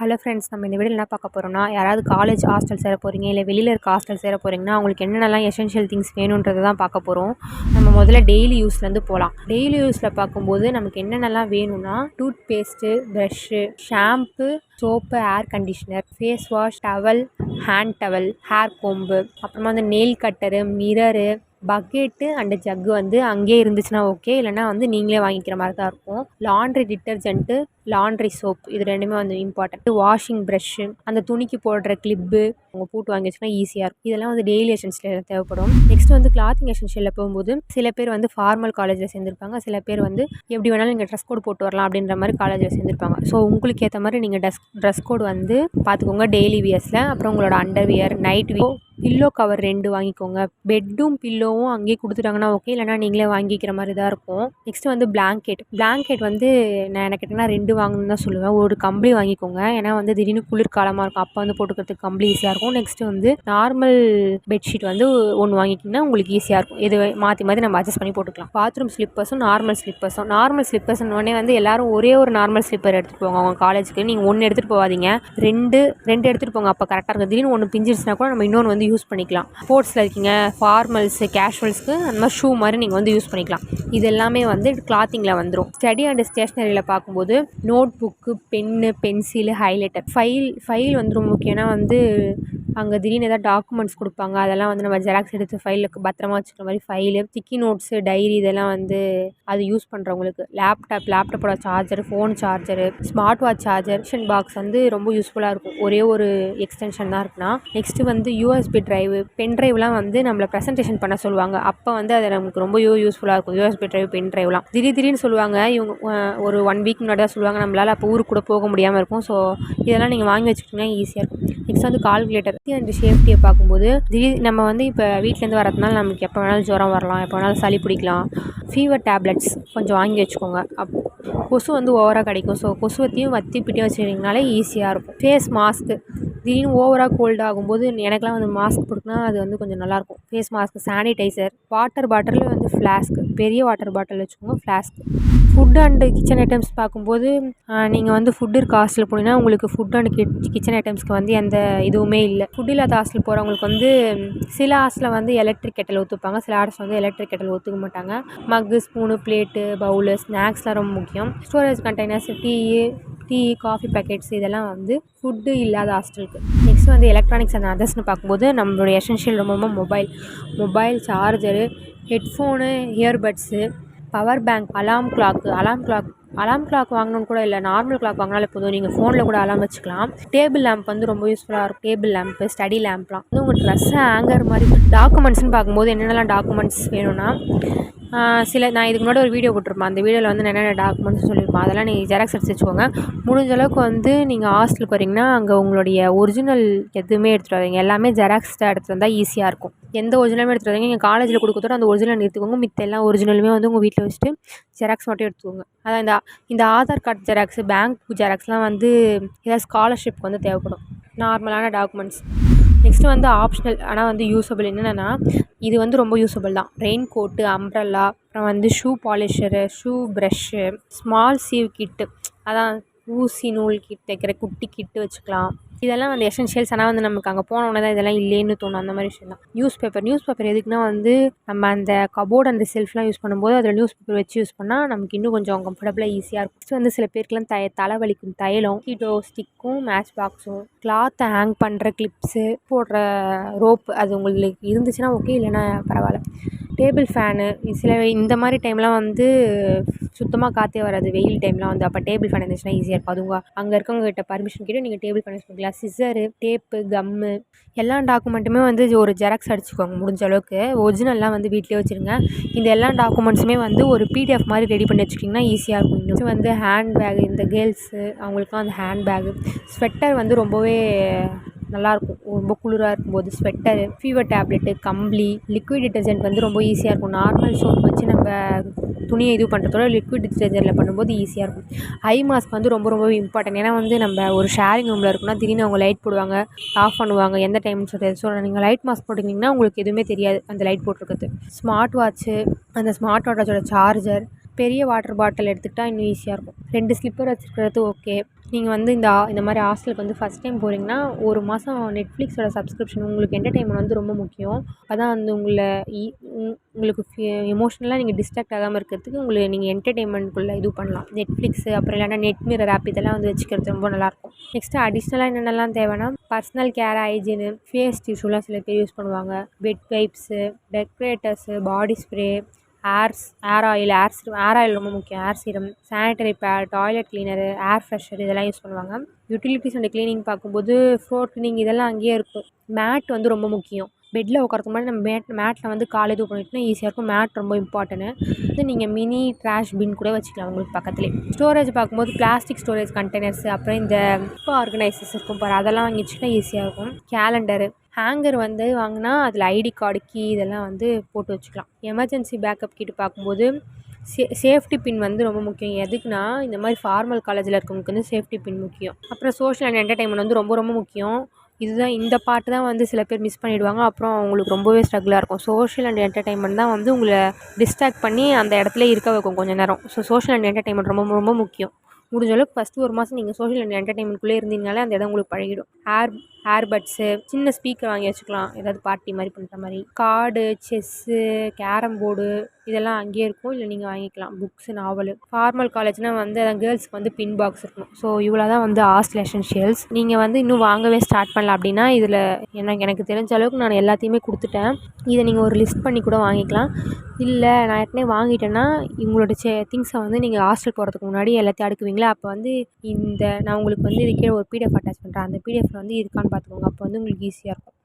Hello friends, நம்ம இந்த வீடியோவில் என்ன பார்க்க போகிறோம்னா, யாராவது காலேஜ் ஹாஸ்டல் சேர போகிறீங்க, இல்லை வெளியில் இருக்க ஹாஸ்டல் சேர போகிறீங்கன்னா அவங்களுக்கு என்னென்னலாம் எசென்ஷியல் திங்ஸ் வேணுன்றதை தான் பார்க்க போகிறோம். நம்ம முதல்ல டெய்லி யூஸ்லேருந்து போகலாம். டெய்லி யூஸில் பார்க்கும்போது நமக்கு என்னென்னலாம் வேணும்னா, tooth paste, brush, shampoo, soap, hair conditioner, face wash, towel, hand towel, hair comb, அப்புறமா வந்து nail cutter, mirror, bucket and jug வந்து அங்கேயே இருந்துச்சுன்னா ஓகே, இல்லைனா வந்து நீங்களே வாங்கிக்கிற மாதிரி தான் இருக்கும். லாண்ட்ரி டிட்டர்ஜென்ட்டு, லாண்ட்ரி சோப், இது ரெண்டுமே வந்து இம்பார்ட்டன்ட். வாஷிங் ப்ரஷ்ஷு, அந்த துணிக்கு போடுற கிளிப்பு அவங்க போட்டு வாங்கி வச்சுன்னா ஈஸியாக இருக்கும். இதெல்லாம் வந்து டெய்லி எசென்ஷியல் தேவைப்படும். நெக்ஸ்ட் வந்து கிளாத்திங் எசென்ஷியலில் போகும்போது சில பேர் வந்து ஃபார்மல் காலேஜில் சேர்ந்துருப்பாங்க, சில பேர் வந்து எப்படி வேணாலும் நீங்கள் ட்ரெஸ் கோட் போட்டு வரலாம் அப்படின்ற மாதிரி காலேஜில் சேர்ந்துருப்பாங்க. ஸோ உங்களுக்கு ஏற்ற மாதிரி நீங்கள் ட்ரெஸ் கோட் வந்து பார்த்துக்கோங்க டெய்லி வியர்ஸில். அப்புறம் உங்களோட underwear, night wear, pillow cover 2 வாங்கிக்கோங்க. பெட்டும் பில்லோவும் அங்கேயே கொடுத்துட்டாங்கன்னா ஓகே, இல்லைனா நீங்களே வாங்கிக்கிற மாதிரி தான் இருக்கும். நெக்ஸ்ட்டு வந்து பிளாங்கெட் வந்து நான் எனக்கு கேட்டிங்கன்னா 2 வாங்கணும்னு தான் சொல்லுவேன். ஒரு கம்பளி வாங்கிக்கோங்க, ஏன்னா வந்து திடீர்னு குளிர்காலமாக இருக்கும், அப்போ வந்து போட்டுக்கிறதுக்கு கம்பளி ஈஸியாக இருக்கும். நெக்ஸ்ட்டு வந்து நார்மல் பெட்ஷீட் வந்து ஒன்று வாங்கிக்கிங்கன்னா உங்களுக்கு ஈஸியாக இருக்கும். இது மாற்றி நம்ம அட்ஜஸ்ட் பண்ணி போட்டுக்கலாம். பாத்ரூம் ஸ்லிப்பர்ஸும் நார்மல் ஸ்லிப்பர்ஸ்னோடனே வந்து எல்லோரும் ஒரே ஒரு நார்மல் ஸ்லிப்பர் எடுத்துகிட்டு போங்க அவங்க காலேஜுக்கு. நீங்கள் ஒன்று எடுத்துகிட்டு போகாதீங்க, ரெண்டு எடுத்துகிட்டு போங்க, அப்போ கரெக்டாக இருக்கும். திடீர்னு ஒன்று பிஞ்சிருச்சுனா கூட நம்ம இன்னொன்று வந்து யூஸ் பண்ணிக்கலாம். ஸ்போர்ட்ஸில் இருக்கீங்க, ஃபார்மல்ஸு, கேஷுவல்ஸ்க்கு அந்த மாதிரி ஷூ மாதிரி நீங்கள் வந்து யூஸ் பண்ணிக்கலாம். இது எல்லாமே வந்து கிளாத்திங்கில் வந்துடும். ஸ்டடி அண்ட் ஸ்டேஷ்னரியில் பார்க்கும்போது notebook, pen, pencil, highlighter, file வந்து ரொம்ப முக்கியம். ஏன்னா வந்து அங்கே திடீர்னு ஏதாவது டாக்குமெண்ட்ஸ் கொடுப்பாங்க, அதெல்லாம் வந்து நம்ம ஜெராக்ஸ் எடுத்து ஃபைலுக்கு பத்திரமா வச்சுக்கிற மாதிரி ஃபைலு, ஸ்டிக்கி நோட்ஸு, டைரி, இதெல்லாம் வந்து அது யூஸ் பண்ணுறவங்களுக்கு. லேப்டாப்போட charger, phone charger, smart watch charger, extension box வந்து ரொம்ப யூஸ்ஃபுல்லாக இருக்கும். ஒரே ஒரு எக்ஸ்டென்ஷன் தான் இருக்குன்னா. நெக்ஸ்ட்டு வந்து யூஎஸ்பி ட்ரைவு, பென் ட்ரைவ்லாம் வந்து நம்மளை ப்ரெசன்டேஷன் பண்ண சொல்லுவாங்க. அப்போ வந்து அது நமக்கு ரொம்ப யூஸ்ஃபுல்லாக இருக்கும். யூஎஸ்பி ட்ரைவ், பென் ட்ரைவ்லாம் திடீர்னு சொல்லுவாங்க. இவங்க ஒரு 1 வீக் முன்னாடி தான் சொல்லுவாங்க, நம்மளால் அப்போ ஊருக்கு கூட போக முடியாமல் இருக்கும். ஸோ இதெல்லாம் நீங்கள் வாங்கி வச்சுக்கிட்டிங்கன்னா ஈஸியாக இருக்கும். நெக்ஸ்ட் வந்து கால்குலேட்டர் அண்ட் சேஃப்டியை பார்க்கும்போது நம்ம வந்து இப்போ வீட்டிலேருந்து வரதுனால நமக்கு எப்போ வேணாலும் ஜுரம் வரலாம், எப்போ வேணாலும் சளி பிடிக்கலாம். ஃபீவர் டேப்லெட்ஸ் கொஞ்சம் வாங்கி வச்சுக்கோங்க. கொசு வந்து ஓவராக கிடைக்கும். ஸோ கொசுவத்தையும் வத்திப்பிட்டியும் வச்சுக்கிட்டிங்கனாலே ஈஸியாக இருக்கும். ஃபேஸ் மாஸ்க்கு, திடீர்னு ஓவராக கோல்டு ஆகும்போது எனக்குலாம் வந்து மாஸ்க் போட்டுனா அது வந்து கொஞ்சம் நல்லாயிருக்கும். Face mask, sanitiser, water bottle வந்து ஃப்ளாஸ்க்கு, பெரிய வாட்டர் பாட்டில் வச்சுக்கோங்க, flask. Food and kitchen items பார்க்கும்போது நீங்கள் வந்து ஃபுட் இருக்க ஹாஸ்டலில் போனீங்கன்னா உங்களுக்கு ஃபுட் அண்ட் கிச்சன் ஐட்டம்ஸ்க்கு வந்து எந்த இதுவுமே இல்லை. ஃபுட் இல்லாத ஹாஸ்டல் போகிறவங்களுக்கு வந்து சில ஹாஸ்டலில் வந்து எலக்ட்ரிக் கெட்டல் ஒத்துப்பாங்க, சில ஹாஸ்டல் வந்து எலக்ட்ரிக் கெட்டல் ஒத்துக்க மாட்டாங்க. மக்கு, ஸ்பூனு, பிளேட்டு, பவுலு, ஸ்நாக்ஸ்லாம் ரொம்ப முக்கியம். Storage containers, tea, coffee packets, இதெல்லாம் வந்து ஃபுட்டு இல்லாத ஹாஸ்டலுக்கு. நெக்ஸ்ட் வந்து எலக்ட்ரானிக்ஸ் அண்ட் அதர்ஸ்னு பார்க்கும்போது நம்மளுடைய எசென்ஷியல் ரொம்ப mobile charger, headphone, earbuds, power bank, அலாம் கிளாக் வாங்கணும்னு கூட இல்லை, நார்மல் கிளாக் வாங்கினாலே போதும். நீங்கள் ஃபோனில் கூட அலாம் வச்சுக்கலாம். டேபிள் லேம்ப் வந்து ரொம்ப யூஸ்ஃபுல்லாக இருக்கும். டேபிள் லேம்ப்பு, ஸ்டடி லேம்ப்லாம் வந்து உங்கள் ட்ரெஸ்ஸை ஹேங்கர் மாதிரி. டாக்குமெண்ட்ஸ்னு பார்க்கும்போது என்னென்னலாம் டாக்குமெண்ட்ஸ் வேணும்னா, நான் இதுக்கு முன்னாடி ஒரு வீடியோ போட்டிருப்பேன். அந்த வீடியோவில் வந்து என்னென்ன டாக்குமெண்ட்ஸ் சொல்லியிருப்பேன், அதெல்லாம் நீங்கள் ஜெராக்ஸ் எடுத்து வச்சுக்கோங்க. முடிஞ்ச அளவுக்கு வந்து நீங்கள் ஹாஸ்டலுக்கு வரீங்கன்னா அங்கே உங்களுடைய ஒரிஜினல் எதுவுமே எடுத்துகிட்டு வரீங்க, எல்லாமே ஜெராக்ஸ் தான் எடுத்துகிட்டு வந்தால் ஈஸியாக இருக்கும். எந்த ஒரிஜினலுமே எடுத்துகிட்டு வரீங்க, நீங்கள் காலேஜில் கொடுக்கறதோட அந்த ஒரிஜினல் எடுத்துக்கோங்க. மித்த எல்லா ஒரிஜினலுமே வந்து உங்கள் வீட்டில் வச்சுட்டு ஜெராக்ஸ் மட்டும் எடுத்துக்கோங்க. அதான் இந்த ஆதார் கார்டு ஜெராக்ஸு, பேங்க் ஜெராக்ஸ்லாம் வந்து ஏதாவது ஸ்காலர்ஷிப்க்கு வந்து தேவைப்படும். நார்மலான டாக்குமெண்ட்ஸ். நெக்ஸ்ட்டு வந்து ஆப்ஷனல் ஆனால் வந்து யூஸபிள் என்னென்னா, இது வந்து ரொம்ப யூஸபிள் தான். ரெயின் கோட்டு, அம்ப்ரல்லா, அப்புறம் வந்து shoe polisher, shoe brush, small sew kit, அதான் ஊசி நூல் கிட் தைக்கிற குட்டி கிட்டு வச்சுக்கலாம். இதெல்லாம் வந்து எசென்ஷியல்ஸ். ஆனால் வந்து நமக்கு அங்கே போனோன்னே தான் இதெல்லாம் இல்லைன்னு தோணும், அந்த மாதிரி விஷயம் தான். நியூஸ் பேப்பர் எதுக்குன்னா வந்து நம்ம அந்த கபோர்டு, அந்த செல்ஃப்லாம் யூஸ் பண்ணும்போது அதில் நியூஸ் பேப்பர் வச்சு யூஸ் பண்ணால் நமக்கு இன்னும் கொஞ்சம் கம்ஃபர்டபுளாக ஈஸியாக இருக்கும். நெக்ஸ்ட் வந்து சில பேருக்குலாம் தலைவலிக்கும், தைலம், கீட்டோ ஸ்டிக்கும், மேட்ச் பாக்ஸும், கிளாத்தை ஹேங் பண்ணுற கிளிப்ஸு, போடுற ரோப்பு, அது உங்களுக்கு இருந்துச்சுன்னா ஓகே, இல்லைன்னா பரவாயில்ல. டேபிள் ஃபேனு, இந்த மாதிரி டைம்லாம் வந்து சுத்தமாக காற்றே வராது, வெயில் டைம்லாம் வந்து. அப்போ டேபிள் ஃபேன் இருந்துச்சுன்னா ஈஸியாக இருக்கும். அதுவும் அங்கே இருக்கவங்க கிட்ட பர்மிஷன் கேட்டு நீங்கள் டேபிள் ஃபேன் யூஸ் பண்ணிக்கலாம். சிசரு, டேப்பு, கம்மு, எல்லா டாக்குமெண்ட்டுமே வந்து ஒரு ஜெராக்ஸ் அடிச்சுக்கோங்க முடிஞ்ச அளவுக்கு. ஒரிஜினல்லாம் வந்து வீட்டிலே வச்சுருங்க. இந்த எல்லா டாக்குமெண்ட்ஸுமே வந்து ஒரு பிடிஎஃப் மாதிரி ரெடி பண்ணி வச்சுக்கிட்டிங்கன்னா ஈஸியாக இருக்கும். இன்னும் வந்து ஹேண்ட் பேக், இந்த கேர்ள்ஸு அவங்களுக்குலாம் அந்த ஹேண்ட் பேகு, ஸ்வெட்டர் வந்து ரொம்பவே நல்லாயிருக்கும். ரொம்ப குளிராக இருக்கும்போது ஸ்வெட்டரு, ஃபீவர் டேப்லெட்டு, கம்பளி, லிக்விட் டிட்டர்ஜென்ட் வந்து ரொம்ப ஈஸியாக இருக்கும். நார்மல் சோப் வச்சு நம்ம துணியை இது பண்ணுறதோட லிக்விட் டிட்டர்ஜென்ட்டில் பண்ணும்போது ஈஸியாக இருக்கும். ஐ மாஸ்க் வந்து ரொம்ப இம்பார்ட்டன்ட். ஏன்னா வந்து நம்ம ஒரு ஷேரிங் ரூமில் இருக்குன்னா திடீர்னு அவங்க லைட் போடுவாங்க, ஆஃப் பண்ணுவாங்க, எந்த டைம்னு சொல்லிட்டு. ஸோ நீங்கள் லைட் மாஸ்க் போட்டிங்கன்னா உங்களுக்கு எதுவுமே தெரியாது அந்த லைட் போட்டிருக்கிறது. ஸ்மார்ட் வாட்ச்சு, அந்த ஸ்மார்ட் வாட்சோட சார்ஜர், பெரிய வாட்டர் பாட்டில் எடுத்துக்கிட்டால் இன்னும் ஈஸியாக இருக்கும். 2 ஸ்லிப்பர் வச்சுருக்கிறது ஓகே. நீங்கள் வந்து இந்த மாதிரி ஹாஸ்டலுக்கு வந்து ஃபஸ்ட் டைம் போகிறீங்கன்னா ஒரு மாதம் நெட்ஃப்ளிக்ஸோட சப்ஸ்கிரிப்ஷன் உங்களுக்கு என்டர்டெயின்மெண்ட் வந்து ரொம்ப முக்கியம். அதான் வந்து உங்களுக்கு எமோஷ்னலாக நீங்கள் டிஸ்ட்ராக்ட் ஆகாமல் இருக்கிறதுக்கு நீங்கள் என்டர்டெயின்மெண்ட்குள்ளே இது பண்ணலாம். நெட்ஃப்ளிக்ஸு அப்புறம் இல்லைனா நெட் மிரர் ஆப் இதெல்லாம் வந்து வச்சுக்கிறது ரொம்ப நல்லாயிருக்கும். நெக்ஸ்ட்டு அடிஷ்னலாக என்னென்னலாம் தேவைன்னா பர்சனல் கேர், ஹைஜீனு, ஃபேஸ் டிஷ்யூலாம் சில பேர் யூஸ் பண்ணுவாங்க. Pet wipes, decorators, body spray, hair oil ரொம்ப முக்கியம். Hair serum, sanitary pad, toilet cleaner, air freshener இதெல்லாம் யூஸ் பண்ணுவாங்க. யூட்டிலிட்டிஸ் அண்ட் க்ளீனிங் பார்க்கும்போது ஃப்ளோர் க்ளீனிங் இதெல்லாம் அங்கேயே இருக்கும். மேட் வந்து ரொம்ப முக்கியம். பெட்டில் உட்காரதுக்கு முன்னாடி நம்ம மேட்டில் வந்து கால் இது பண்ணிட்டோம்னா ஈஸியாக இருக்கும். மேட் ரொம்ப இம்பார்ட்டன்ட்டு. நீங்கள் மினி ட்ராஷ் பின் கூட வச்சுக்கலாம் உங்களுக்கு பக்கத்துலேயே. ஸ்டோரேஜ் பார்க்கும்போது பிளாஸ்டிக் ஸ்டோரேஜ் கண்டெய்னர்ஸு, அப்புறம் இந்த ஆர்கனைசர்ஸ் இருக்கும் பாரு, அதெல்லாம் வாங்கி வச்சுக்கிட்டா ஈஸியாக இருக்கும். கேலண்டரு, ஹேங்கர் வந்து வாங்கினா அதில் ஐடி கார்டு, கீ இதெல்லாம் வந்து போட்டு வச்சுக்கலாம். எமர்ஜென்சி பேக்கப் கிட் பார்க்கும்போது சேஃப்டி பின் வந்து ரொம்ப முக்கியம். எதுக்குன்னா இந்த மாதிரி ஃபார்மல் காலேஜில் இருக்கவங்களுக்கு வந்து சேஃப்டி பின் முக்கியம். அப்புறம் சோஷியல் அண்ட் என்டர்டெயின்மெண்ட் வந்து ரொம்ப ரொம்ப முக்கியம். இந்த பார்ட்டு தான் வந்து சில பேர் மிஸ் பண்ணிவிடுவாங்க. அப்புறம் அவங்களுக்கு ரொம்பவே ஸ்ட்ரகிளாக இருக்கும். சோஷியல் அண்ட் என்டர்டெயின்மெண்ட் தான் வந்து உங்களை டிஸ்ட்ராக்ட் பண்ணி அந்த இடத்துல இருக்க வைக்கும் கொஞ்சம் நேரம். ஸோ சோஷியல் அண்ட் என்டர்டெயின்மெண்ட் ரொம்ப ரொம்ப முக்கியம். முடிஞ்ச அளவுக்கு ஃபஸ்ட்டு ஒரு மாதம் நீங்கள் சோஷியல் அண்ட் என்டர்டெயின்மெண்ட்குள்ளே இருந்தீங்கனாலே அந்த இடம் உங்களுக்கு பழகிடும். ஏர்பட்ஸு, சின்ன ஸ்பீக்கர் வாங்கி வச்சுக்கலாம், ஏதாவது பார்ட்டி மாதிரி பண்ணுற மாதிரி. கார்டு, செஸ்ஸு, கேரம் போர்டு இதெல்லாம் அங்கேயே இருக்கும். இல்லை நீங்கள் வாங்கிக்கலாம். Books, novel. ஃபார்மல் காலேஜ்னால் வந்து அதான் கேர்ள்ஸ்க்கு வந்து பின் பாக்ஸ் இருக்கணும். ஸோ இவ்வளோ தான் வந்து ஹாஸ்டல் எசென்ஷியல்ஸ். நீங்கள் வந்து இன்னும் வாங்கவே ஸ்டார்ட் பண்ணல அப்படின்னா இதில் எனக்கு தெரிஞ்ச அளவுக்கு நான் எல்லாத்தையுமே கொடுத்துட்டேன். இதை நீங்கள் ஒரு லிஸ்ட் பண்ணி கூட வாங்கிக்கலாம். இல்லை நான் ஏற்கனவே வாங்கிட்டேன்னா உங்களோட திங்ஸை வந்து நீங்கள் ஹாஸ்டல் போகிறதுக்கு முன்னாடி எல்லாத்தையும் அடுக்குவீங்களா, அப்போ வந்து நான் உங்களுக்கு வந்து இது கீழே ஒரு பிடிஎஃப் அட்டாச் பண்ணுறேன். அந்த பிடிஎஃப்ல வந்து இருக்கான்னு பார்த்துக்கோங்க. அப்போ வந்து உங்களுக்கு ஈஸியாக இருக்கும்.